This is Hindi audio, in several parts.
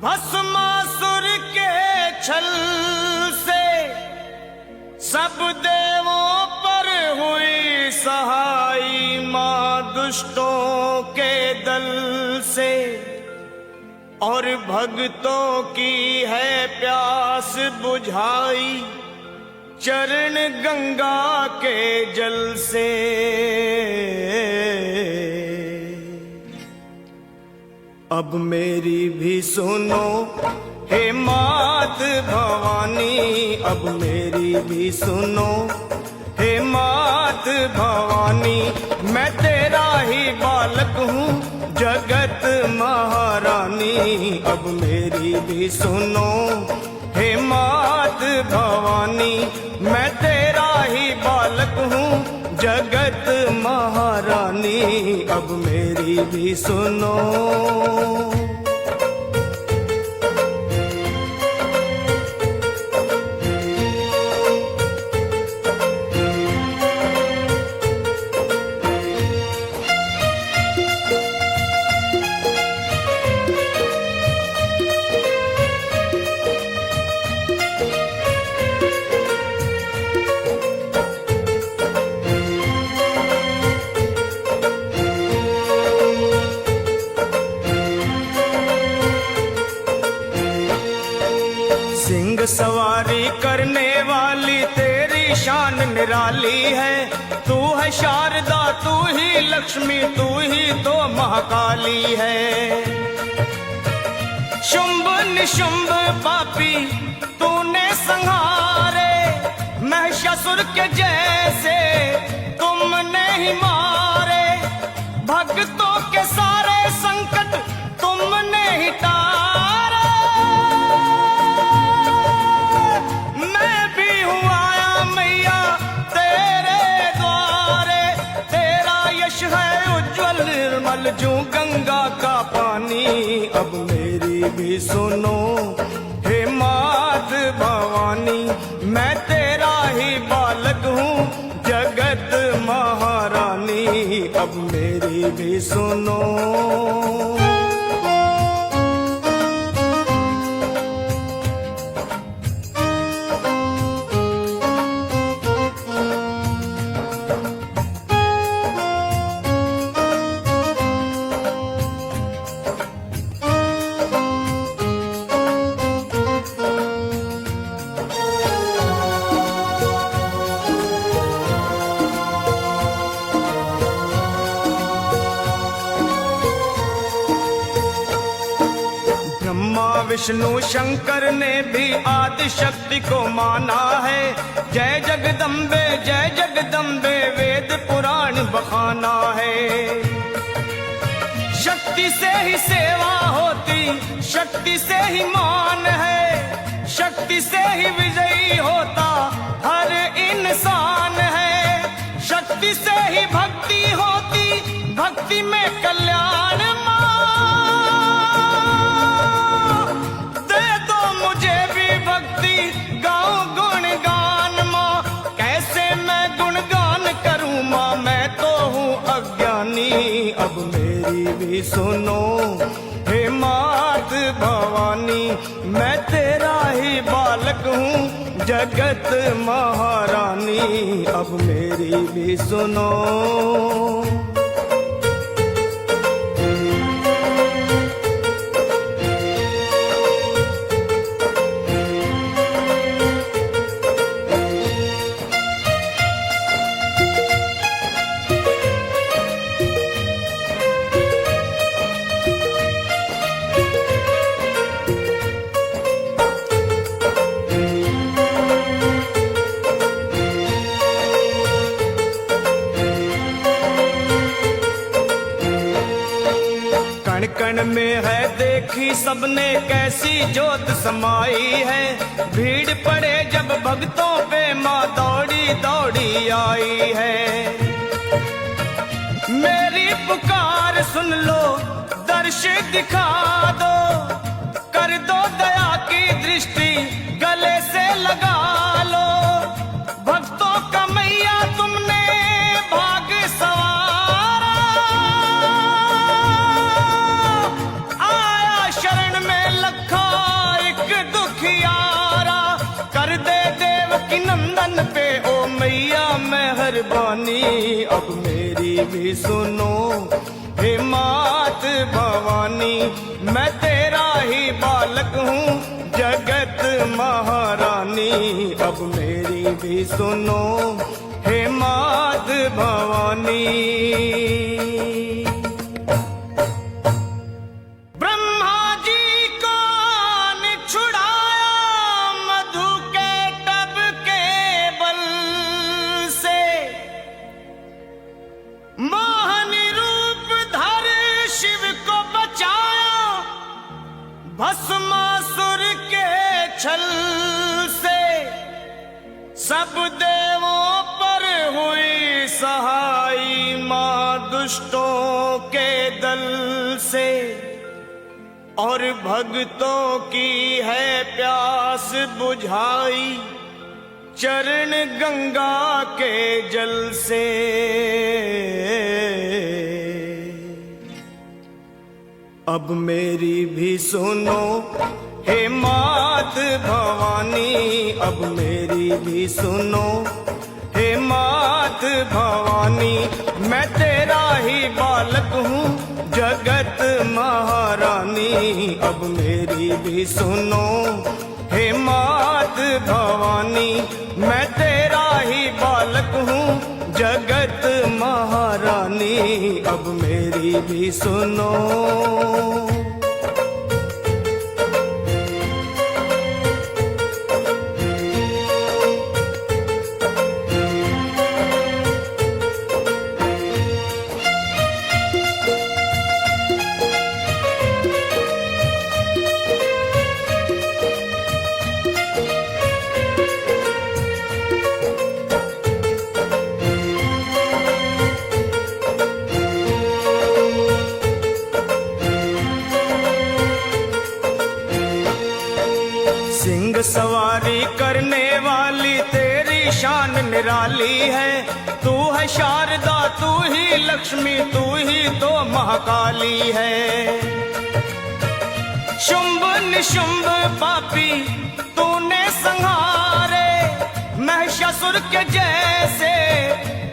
भस्मासुर के छल से सब देवों पर हुई सहाई, मां दुष्टों के दल से और भक्तों की है प्यास बुझाई, चरण गंगा के जल से। अब मेरी भी सुनो हे मात भवानी, अब मेरी भी सुनो हे मात भवानी, मैं तेरा ही बालक हूँ जगत महारानी। अब मेरी भी सुनो हे मात भवानी, मैं तेरा ही बालक हूँ जगत महारानी। अब मेरी भी सुनो। सिंह सवारी करने वाली तेरी शान निराली है, तू है शारदा तू ही लक्ष्मी तू ही तो महाकाली है। शुंभ निशुंभ पापी तूने संहारे, महिषासुर के जैसे तुमने ही मारे, भक्तों के सारे संकट तुमने ही टारे। मैं भी हूँ आया मैया तेरे द्वारे, तेरा यश है उज्जवल निर्मल जो गंगा का पानी। अब मेरी भी सुनो हे मात भवानी, मैं तेरा ही बालक हूँ जगत महारानी। अब मेरी भी सुनो। विष्णु शंकर ने भी आदि शक्ति को माना है, जय जगदम्बे वेद पुराण बखाना है। शक्ति से ही सेवा होती शक्ति से ही मान है, शक्ति से ही विजयी होता हर इंसान है। शक्ति से ही भक्ति होती भक्ति में कल्याण। अब मेरी भी सुनो हे मात भवानी, मैं तेरा ही बालक हूँ जगत महारानी। अब मेरी भी सुनो। कण में है देखी सबने कैसी जोत समाई है, भीड़ पड़े जब भक्तों पे माँ दौड़ी दौड़ी आई है। मेरी पुकार सुन लो दर्श दिखा दो, कर दो दया की दृष्टि गले से लगा लो। भक्तों का मैया तुमने भाग सवारा, आया शरण में लखा भी सुनो हे मात भवानी, मैं तेरा ही बालक हूँ जगत महारानी। अब मेरी भी सुनो हे मात भवानी। ब्रह्मा जी को छुड़ाया मधु के टब के बल से, मोहनी रूप धर शिव को बचाया भस्मासुर के छल से। सब देवों पर हुई सहाई मां दुष्टों के दल से, और भक्तों की है प्यास बुझाई चरण गंगा के जल से। अब मेरी भी सुनो हे मात भवानी, अब मेरी भी सुनो हे मात भवानी, मैं तेरा ही बालक हूँ जगत महारानी। अब मेरी भी सुनो हे मात भवानी, मैं तेरा ही बालक हूँ जगत महारानी। अब मेरी भी सुनो। सिंह सवारी करने वाली तेरी शान निराली है। तू है शारदा, तू ही लक्ष्मी, तू ही तो महाकाली है। शुंभ निशुंभ पापी तूने संहारे, महिषासुर के जैसे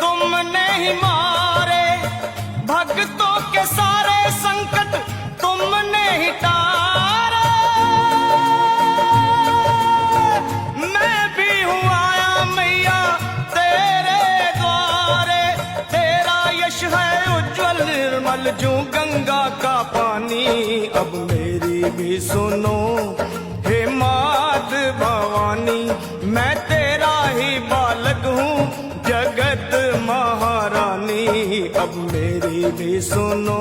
तुमने ही मारे। भक्तों के सारे संकट तुमने ही टारे। मैं भी हूँ आया मैया तेरे द्वारे, तेरा यश है उज्जवल निर्मल जो गंगा का पानी। अब मेरी भी सुनो हे मात भवानी, मैं तेरा ही बालक हूँ जगत महारानी। अब मेरी भी सुनो।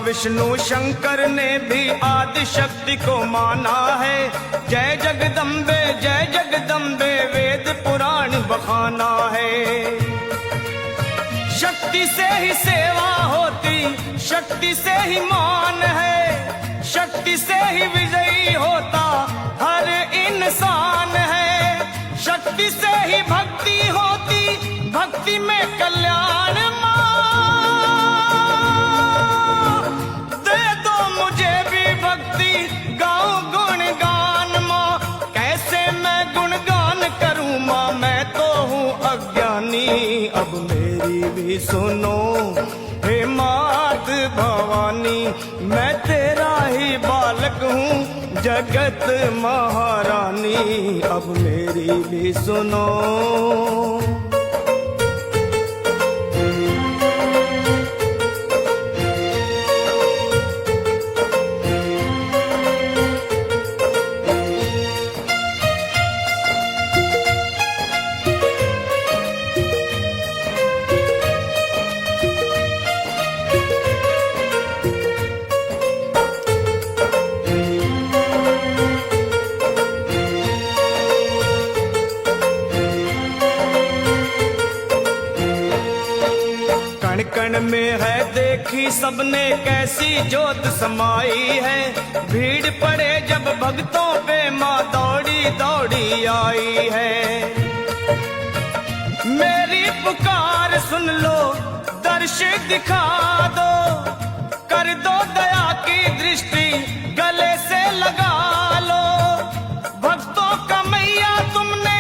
विष्णु शंकर ने भी आदि शक्ति को माना है। जय जगदम्बे वेद पुराण बखाना है। शक्ति से ही सेवा होती, शक्ति से ही मान है, शक्ति से ही विजयी होता हर इंसान है। शक्ति से ही भक्ति होती, भक्ति में कल्याण। अब मेरी भी सुनो हे मात भवानी, मैं तेरा ही बालक हूँ जगत महारानी। अब मेरी भी सुनो। है देखी सबने कैसी जोत समाई है। भीड़ पड़े जब भक्तों पे माँ दौड़ी दौड़ी आई है। मेरी पुकार सुन लो, दर्श दिखा दो, कर दो दया की दृष्टि गले से लगा लो। भक्तों का मैया तुमने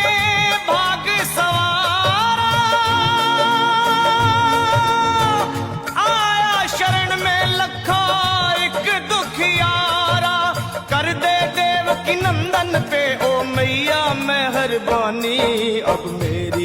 भाग सवारा, आया शरण में लखा एक दुखियारा। कर दे देव की नंदन पे ओ मैया मेहरबानी, अब मेरी